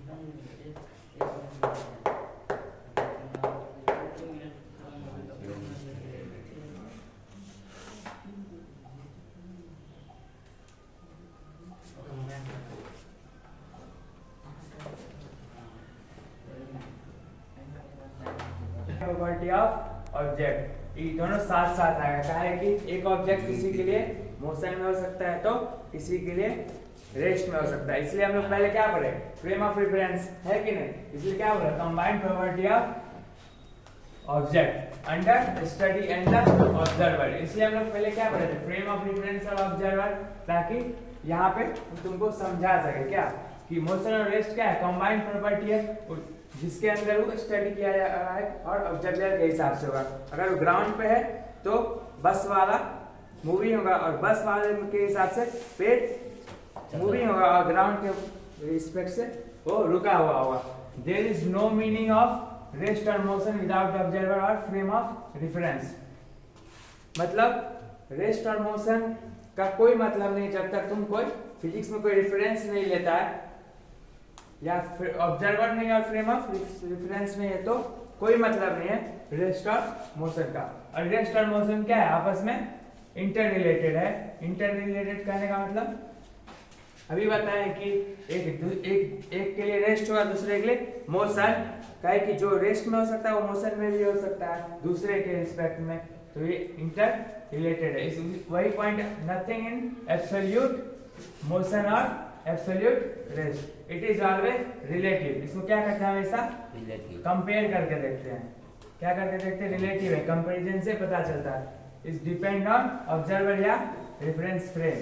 Property of object, ये दोनों साथ साथ आएगा। क्या है कि एक ऑब्जेक्ट किसी के लिए मोशन में हो सकता है तो किसी के लिए रेस्ट में हो सकता है। इसलिए हम लोग पहले क्या पढ़े, फ्रेम ऑफ रेफरेंस, है कि नहीं। इसलिए क्या बोला, combined property of object under study and the observer. इसलिए हम लोग पहले क्या पढ़े थे, फ्रेम ऑफ रेफरेंस और ऑब्जर्वर, ताकि यहाँ पे तुमको समझा सके क्या कि मोशन और रेस्ट क्या है, कंबाइंड प्रॉपर्टी है जिसके अंदर वो स्टडी किया जा रहा है और ऑब्जर्वर के हिसाब से होगा। अगर वो ग्राउंड पे है तो बस वाला मूविंग होगा और बस वाले के हिसाब से पेड़ मूविंग होगा और ग्राउंड के रिस्पेक्ट से वो रुका हुआ होगा। There is no meaning of rest और मोशन विदाउट ऑब्जर्वर और फ्रेम ऑफ रेफरेंस। मतलब रेस्ट और मोशन का कोई मतलब नहीं जब तक तुम कोई फिजिक्स में कोई रेफरेंस नहीं लेता है या ऑब्जर्वर नहीं और फ्रेम ऑफ रेफरेंस नहीं है तो कोई मतलब नहीं है रेस्ट और मोशन का। और रेस्ट और मोशन क्या है, आपस में इंटर रिलेटेड है। इंटर रिलेटेड कहने का मतलब अभी बताएं कि एक के लिए रेस्ट होगा, दूसरे के लिए मोशन। कहे कि जो रेस्ट में हो सकता है वो मोशन में भी हो सकता है दूसरे के रिस्पेक्ट में, तो ये इंटर रिलेटेड है। वही point, nothing in absolute motion और absolute rest, it is always relative. इसको क्या करते हैं, हमेशा कंपेयर करके देखते हैं। क्या करके देखते हैं, रिलेटिव है, कंपैरिजन से पता चलता है। इस डिपेंड ऑन ऑब्जर्वर या रेफरेंस फ्रेम।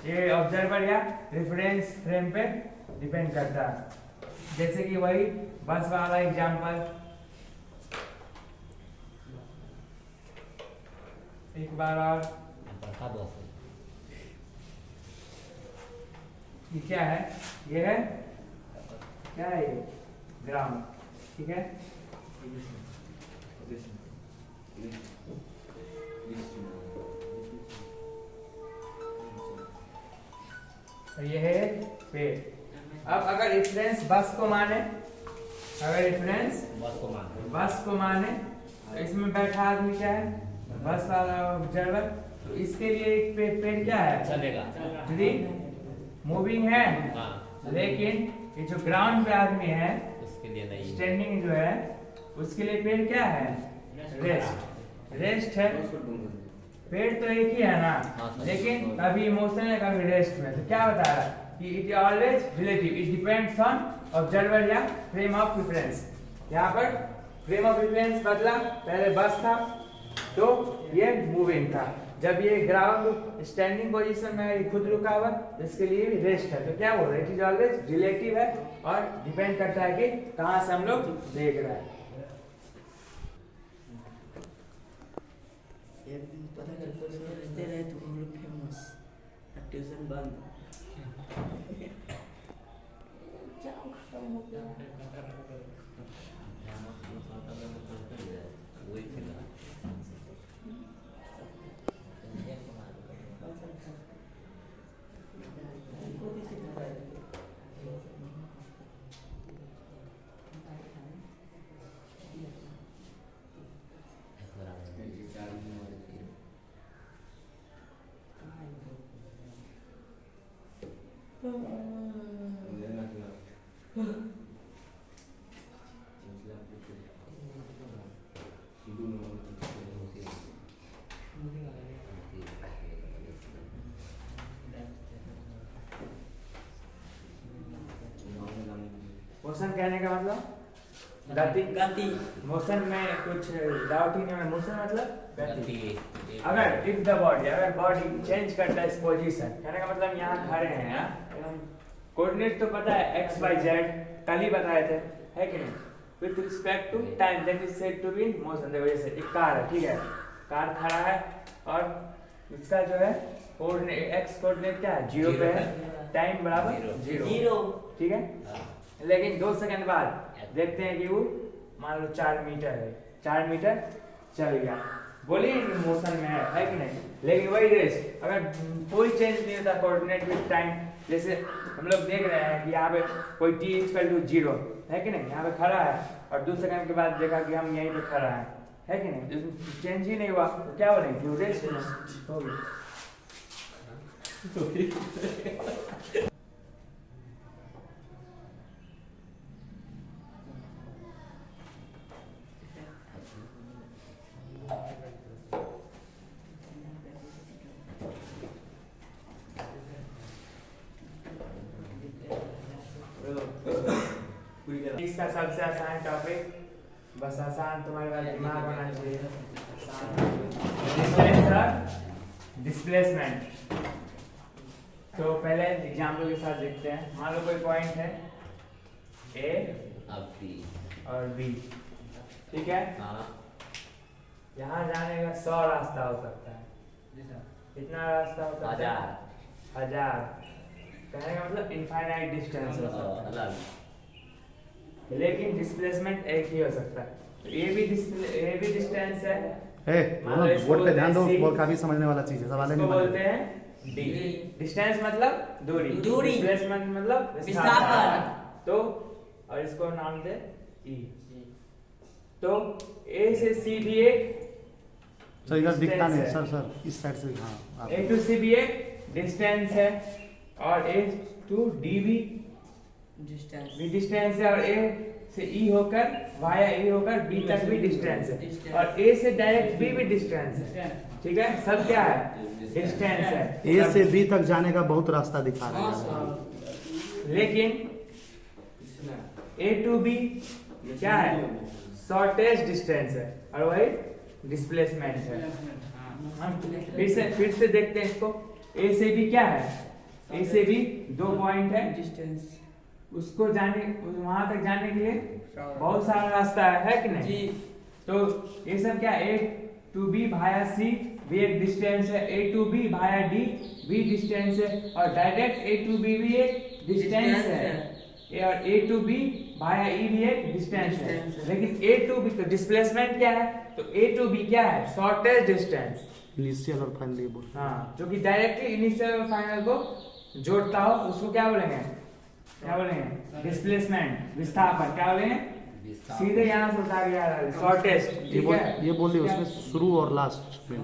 ये ऑब्जर्वर या रेफरेंस फ्रेम पे डिपेंड करता है। जैसे कि वही बस वाला एग्जांपल, एक बार और, ये क्या है, ये है क्या है, ये ग्राउंड, ठीक है। और ये है पेड़। अब अगर रेफरेंस बस को माने, अगर रेफरेंस बस को माने तो इसमें बैठा आदमी क्या है, बस वाला ऑब्जर्वर, तो इसके लिए एक पेड़ क्या है, चलेगा, मूविंग है। लेकिन ये जो ग्राउंड पे आदमी है उसके लिए नहीं, स्टैंडिंग जो है उसके लिए पेड़ क्या है, रेस्ट। रेस्ट है, पेड़ तो एक ही है ना, लेकिन कभी इमोशन है कभी रेस्ट में। तो क्या बता रहा है कि it always relative, it depends on observer या फ्रेम ऑफ रेफरेंस। यहाँ पर फ्रेम ऑफ रेफरेंस बदला, पहले बस था तो ये मूविंग था। जब ये ग्राउंड स्टैंडिंग पोजीशन में खुद रुका हुआ, इसके लिए भी रेस्ट है। तो क्या बोल रहे हैं, इट इज ऑलवेज रिलेटिव है और डिपेंड करता है कि कहाँ से हम लोग देख रहे हैं। एक दिन पता रहते रहे तो हम लोग फेमस, ट्यूशन बंद। मोशन कहने का मतलब गति, गति। मोशन में कुछ डाउट ही नहीं है, मोशन मतलब गति। अगर इफ द बॉडी, अगर बॉडी चेंज करता है इस पोजीशन, कहने का मतलब यहाँ खड़े हैं, यहाँ कोऑर्डिनेट तो पता है x y z, कल ही बताए थे, है कि नहीं, with respect to time that is said to be in motion. देखो जैसे एक कार है, ठीक है, कार खड़ा है और इसका जो है कोऑर्डिनेट x कोऑर्डिनेट क्या है, 0 पे है, टाइम बराबर 0, ठीक है। लेकिन 2 सेकंड बाद देखते हैं कि वो मान लो 4 मीटर है, 4 मीटर चल गया, बोलिए मोशन में है कि नहीं। लेकिन वही रेस अगर कोई चेंज नहीं होता कोऑर्डिनेट विद टाइम, जैसे हम लोग देख रहे हैं कि यहाँ पे कोई t इक्वल टू 0 है कि नहीं, यहाँ पे खड़ा है और 2 सेकंड के बाद देखा कि हम यहीं पे खड़ा है कि नहीं, चेंज ही नहीं हुआ तो क्या बोलेंगे ड्यूरेशन हो गई। इसका सबसे आसान टॉपिक, बस आसान तुम्हारे पास दिमाग होना चाहिए। डिस्प्लेसमेंट। तो पहले एग्जाम्पल के साथ देखते हैं। मान लो कोई पॉइंट है A और B, ठीक है। यहाँ जाने का 100 रास्ता हो सकता है, कितना रास्ता हो सकता है? 1000। कहने का मतलब इनफाइनाइट डिस्टेंस हो सकता है, लेकिन डिस्प्लेसमेंट एक ही हो सकता है। तो ये भी डिस्टेंस है। बोर्ड पे ध्यान दो, बोर्ड काफी समझने वाला चीज है, सवाल नहीं बोलते हैं डी। डिस्टेंस मतलब दूरी, डिस्प्लेसमेंट मतलब विस्थापन। तो और इसको नाम दे ई। तो ए से सी भी एक सर इधर दिखता नहीं सर इस साइड से, हाँ ए टू सी भी एक डिस्टेंस है और ए टू डी भी डिस्टेंस है, और ए से ई होकर वाया ई होकर बी तक भी डिस्टेंस है, और ए से डायरेक्ट बी भी डिस्टेंस है, ठीक है। सब क्या है? डिस्टेंस है। ए से बी तक जाने का बहुत रास्ता दिखा रहा है, लेकिन ए टू बी क्या है? शॉर्टेस्ट डिस्टेंस है और वही डिस्प्लेसमेंट है। फिर से देखते हैं इसको। ए से बी क्या है? ए से बी 2 पॉइंट है, डिस्टेंस उसको जाने वहां तक जाने के लिए बहुत सारा रास्ता है कि नहीं जी। तो ये सब क्या? ए टू बी भाया सी भी एक डिस्टेंस है, ए टू बी भाया डी भी डिस्टेंस है, और डायरेक्ट ए टू बी भी एक डिस्टेंस है, और ए टू बी भाया ई भी एक डिस्टेंस है। लेकिन ए टू बी तो डिस्प्लेसमेंट क्या है? तो ए टू बी क्या है? शॉर्टेस्ट डिस्टेंस, इनिशियल और फाइनल बोल, हाँ, जो कि डायरेक्टली इनिशियल और फाइनल को जोड़ता हो, उसको क्या बोलेंगे? क्या बोलेंगे? डिस्प्लेसमेंट, विस्थापन। क्या बोलेंगे? सीधे यहाँ से उठा के आ रहा है, शॉर्टेस्ट, ठीक है। ये बोल दिया उसमें शुरू और लास्ट में।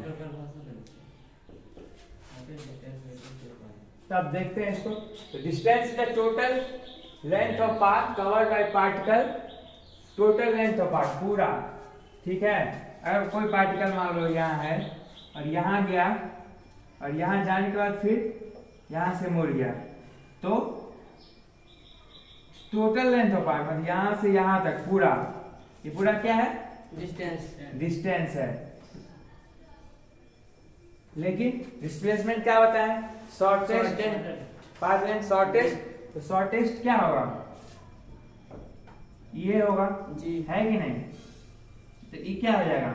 तब देखते हैं इसको। तो distance is the total length of path covered by particle, total length of path पूरा, ठीक है। अगर कोई पार्टिकल मान लो यहाँ है और यहाँ गया और यहाँ जाने के बाद फिर यहाँ से मुड़ गया, तो टोटल लेंथ ऑफ पार्ट मतलब यहाँ से यहाँ तक पूरा, ये पूरा क्या है? डिस्टेंस है। लेकिन डिस्प्लेसमेंट क्या होता है? Shortest path length shortest. तो शॉर्टेस्ट क्या होगा? ये होगा जी, है कि नहीं? तो ये क्या हो जाएगा?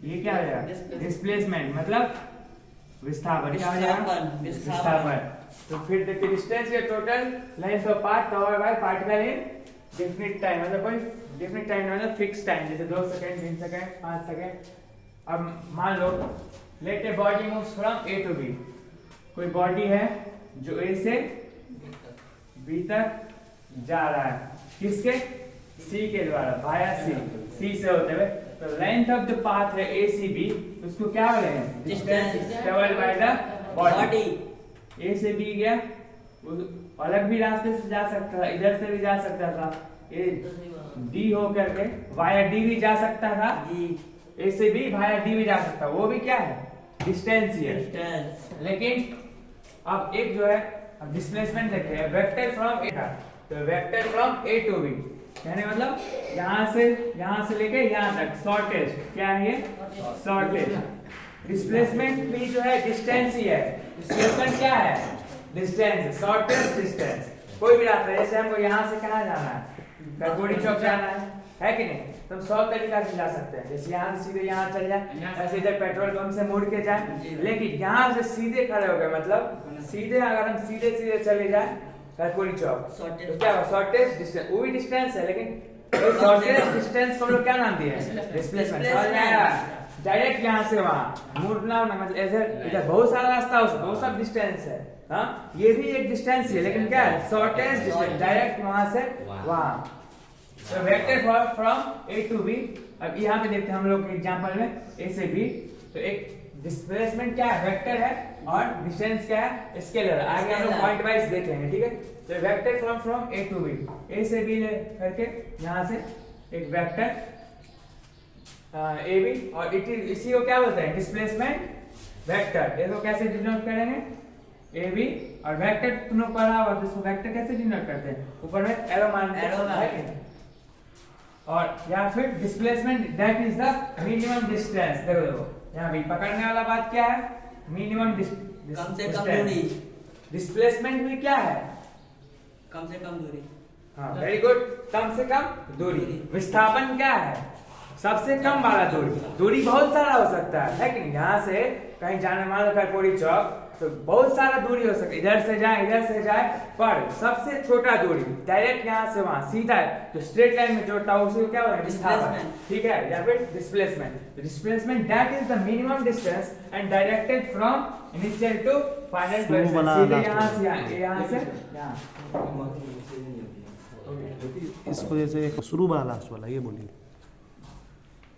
ये क्या हो जाएगा? डिस्प्लेसमेंट मतलब विस्थापन। क्या हो जाएगा? विस्थापन। तो फिर देखिए डिस्टेंस या total length of path covered by particle in definite time, मतलब कोई डेफिनिट टाइम मतलब फिक्स टाइम, जैसे 2 सेकंड, 3 सेकंड, 5 सेकंड। अब मान लो let a body moves from A to B. कोई बॉडी है जो ए से बी तक जा रहा है, किसके? सी के द्वारा, वाया सी से होते हुए। तो लेंथ ऑफ द पाथ है ए सी बी, उसको क्या बोलेंगे? Distance travelled by the body. A से बी गया, अलग भी रास्ते से जा सकता था, इधर से भी जा सकता था, ए डी हो करके वाया डी भी जा सकता था, ए से बी वाया डी भी जा सकता, वो भी क्या है? डिस्टेंस ही है। लेकिन अब एक जो है डिस्प्लेसमेंट देखते हैं, वेक्टर फ्रॉम ए था, तो vector from A to B, यानी मतलब यहाँ से लेके यहाँ तक शॉर्टेस्ट, क्या है ये? शॉर्टेस्ट। डिस्प्लेसमेंट भी जो है डिस्टेंस ही है। डिस्प्लेसमेंट क्या है? Distance, shortest distance. कोई भी रास्ता, जैसे हमको यहाँ से कहाँ जाना है? कर्पूरी चौक जाना है कि नहीं? तो हम 100 तरीका से जा सकते हैं, जैसे यहाँ से सीधे यहाँ चल जाए, ऐसे इधर पेट्रोल पंप से मुड़ के जाए। लेकिन यहाँ से सीधे खड़े हो गए, मतलब सीधे अगर हम सीधे चले जाए कर्पूरी चौक, तो क्या होगा? शॉर्टेस्ट डिस्टेंस, वो भी डिस्टेंस है, लेकिन शॉर्टेस्ट डिस्टेंस को हम लोग क्या नाम दिए? डिस्प्लेसमेंट। समझ में आया? डायरेक्ट यहाँ से वहाँ मुड़ना ना, मतलब इधर इधर बहुत सारा रास्ता हो, वो सब डिस्टेंस है। हाँ, ये भी एक डिस्टेंस है, लेकिन क्या है, शॉर्टेस्ट डिस्टेंस, डायरेक्ट वहाँ से वहाँ। तो vector from A to B. अब यहाँ पे देखते हैं हम लोग एग्जांपल में ए से बी। तो एक डिस्प्लेसमेंट क्या है, वेक्टर है, और डिस्टेंस क्या है, स्केलर। आगे हम लोग पॉइंट वाइज देख लेंगे, ठीक है। तो vector from A to B, A से बी ले करके यहाँ से एक वेक्टर ए बी, और इसी को क्या बोलते हैं, डिस्प्लेसमेंट वेक्टर। इसको कैसे डिनोट करेंगे, ए बी, और वेक्टर तुम लोग पढ़ा होगा, तो इसको वेक्टर कैसे डिनोट करते हैं, ऊपर में एरो मान है। और या फिर displacement that is the minimum distance. देखो देखो यहाँ भी पकड़ने वाला बात क्या है, मिनिमम कम से कम दूरी। डिस्प्लेसमेंट भी क्या है, कम से कम दूरी। हाँ, वेरी गुड, कम से कम दूरी। विस्थापन क्या है, सबसे कम वाला दूरी। दूरी बहुत सारा हो सकता है कि नहीं, यहाँ से कहीं जाने, मान लो कर्पूरी चौक, तो बहुत सारा दूरी हो सकता है, इधर से जाए इधर से जाए, पर सबसे छोटा दूरी डायरेक्ट यहाँ से वहां सीधा है, तो स्ट्रेट लाइन में जोड़ता है, उसी को क्या बोलते हैं, विस्थापन, ठीक है, या फिर displacement. Displacement that is the minimum distance and directed from initial to final position. सीधे यहाँ से यहाँ से यहाँ। इसको जैसे एक शुरू वाला लास्ट वाला ये बोलिए।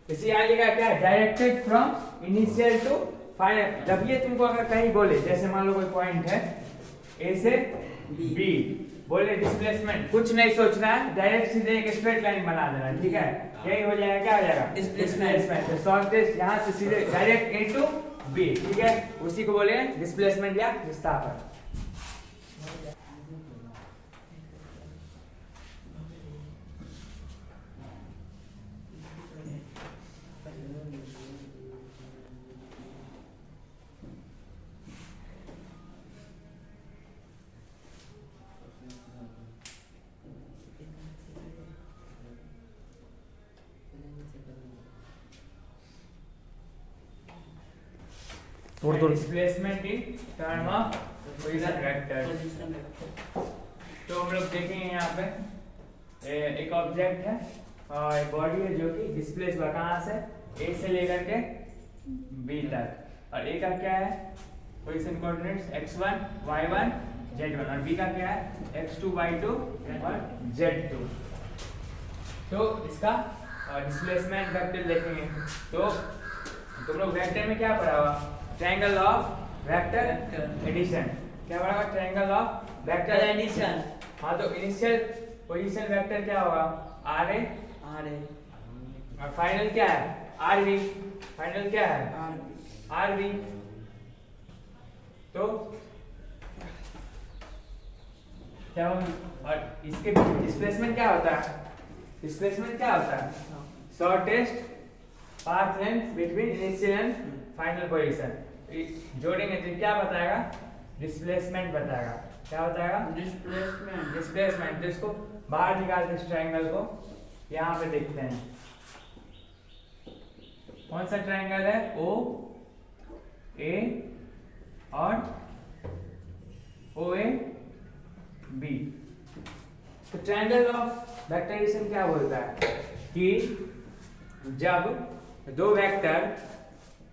इसी आगे का क्या है, directed from initial to final. जब ये तुमको अगर कहीं बोले, जैसे मान लो कोई पॉइंट है ए से बी, बोले डिस्प्लेसमेंट, कुछ नहीं सोचना है, डायरेक्ट सीधे एक स्ट्रेट लाइन बना देना, ठीक है, यही हो जाएगा, क्या हो जाएगा, डिस्प्लेसमेंट। शॉर्टेस्ट यहाँ से सीधे डायरेक्ट ए टू बी, ठीक है, उसी को बोले डिस्प्लेसमेंट या विस्थापन। Displacement in term of position vector. तो हम लोग देखेंगे यहाँ पे एक ऑब्जेक्ट है और एक बॉडी है जो कि डिस्प्लेस हुआ, कहाँ से, ए से लेकर के बी तक, और ए का क्या है, position coordinates x1 y1 z1, और बी का क्या है, x2 y2 और z2। तो इसका डिस्प्लेसमेंट वेक्टर देखेंगे। तो तुम लोग वेक्टर में क्या पढ़ा हुआ, ट्रायंगल ऑफ वेक्टर एडिशन। क्या पढ़ा हुआ, ट्रायंगल ऑफ वेक्टर एडिशन। हाँ, तो इनिशियल पोजीशन वेक्टर क्या होगा, आर ए, और फाइनल क्या है, आर बी। फाइनल क्या है, आर बी। तो क्या और इसके डिस्प्लेसमेंट क्या होता है, डिस्प्लेसमेंट क्या होता है, shortest path length between initial and final position. जोड़ेंगे तो क्या बताएगा, डिस्प्लेसमेंट बताएगा। क्या बताएगा, डिस्प्लेसमेंट। डिस्प्लेसमेंट। तो इसको बाहर निकालते इस ट्रायंगल को, यहाँ पे देखते हैं कौन सा ट्रायंगल है, ओ ए और ओ ए बी। तो ट्रायंगल ऑफ वेक्टर एडिशन क्या बोलता है कि जब दो वेक्टर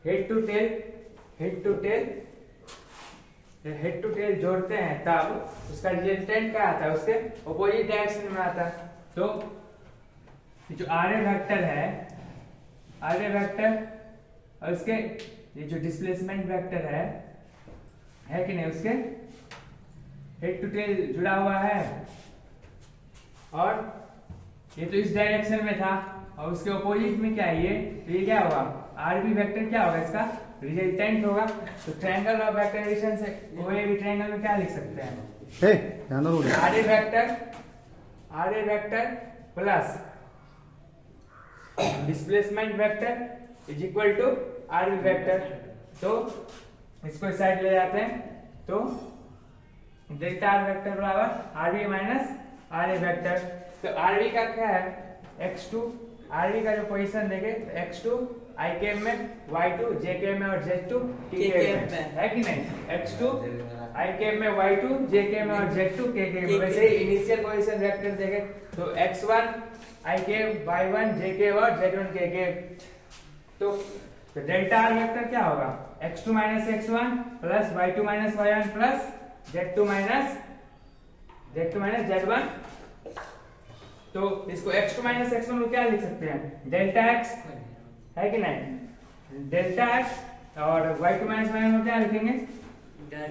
हेड टू टेल जोड़ते हैं, तब उसका रिजल्टेंट क्या आता है, उसके अपोजिट डायरेक्शन में आता है। तो जो आर वेक्टर है, आर वेक्टर और उसके ये जो डिस्प्लेसमेंट वेक्टर है कि नहीं, उसके हेड टू टेल जुड़ा हुआ है, और ये तो इस डायरेक्शन में था, और उसके अपोजिट में क्या है ये, तो ये क्या होगा, आर बी वेक्टर क्या होगा, इसका रिजल्टेंट होगा। तो ट्रायंगल ऑफ वेक्टर एडिशन से कोई भी ट्रायंगल में क्या लिख सकते हैं, r A vector plus displacement vector is equal to r B vector. तो इसको इस साइड ले जाते हैं, तो डेल्टा आर वेक्टर बराबर r B minus r A vector. तो आर बी का क्या है, x2, आर बी का जो पोजीशन देखे, x2 आई के में, y2 जे के में, और z2 के में, है कि नहीं, x2 आई के में, y2 जे के में, और z2 के में। वैसे ही इनिशियल पोजीशन वेक्टर देखे तो x1 आई के, y1 जे के और z1 के। तो तो डेल्टा आर वेक्टर क्या होगा, x2 minus x1 plus y2 minus y1 plus z2 minus z1। तो इसको x2 माइनस x1 को क्या लिख सकते हैं, डेल्टा x है कि नहीं, डेल्टा x और y2 माइनस y1 को क्या लिखेंगे,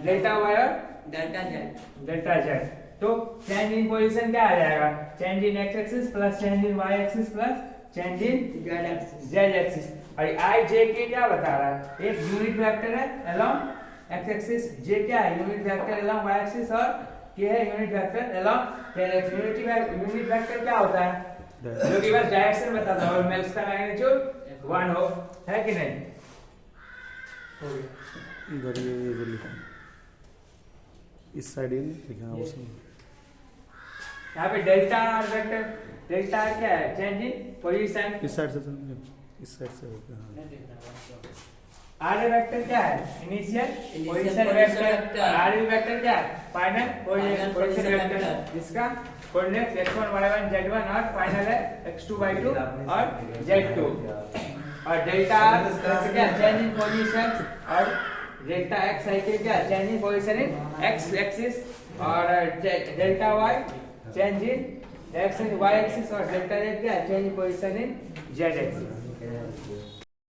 डेल्टा y और डेल्टा z। तो चेंज इन पोजीशन क्या आ जाएगा, change in x axis plus change in y axis plus change in z axis. और i j k क्या बता रहा है, एक यूनिट वेक्टर है अलोंग x एक्सिस, j क्या है unit vector along y axis और k है unit vector along tan x। Unit vector क्या होता है, जो कि बस डायरेक्शन बताता है और मैं उसका मैग्नीट्यूड 1 हो, है कि नहीं। हो गया इधर ये इधर लिखा, इस साइड ये लिखा है उसमें। यहाँ पे delta r vector, delta R क्या है, चेंज इन पोजीशन। इस साइड से इस साइड से होता है। आर वेक्टर क्या है, initial position position vector. vector। R vector क्या है, final Final position position vector, vector। जिसका कोऑर्डिनेट x1 y1 z1 और फाइनल है x2 y2 और z2। और डेल्टा आर क्या, चेंज इन पोजीशन, और डेल्टा एक्स साइकिल क्या, change in position in X axis, और delta Y change in X in Y axis, और डेल्टा जेड क्या, change in position in Z axis.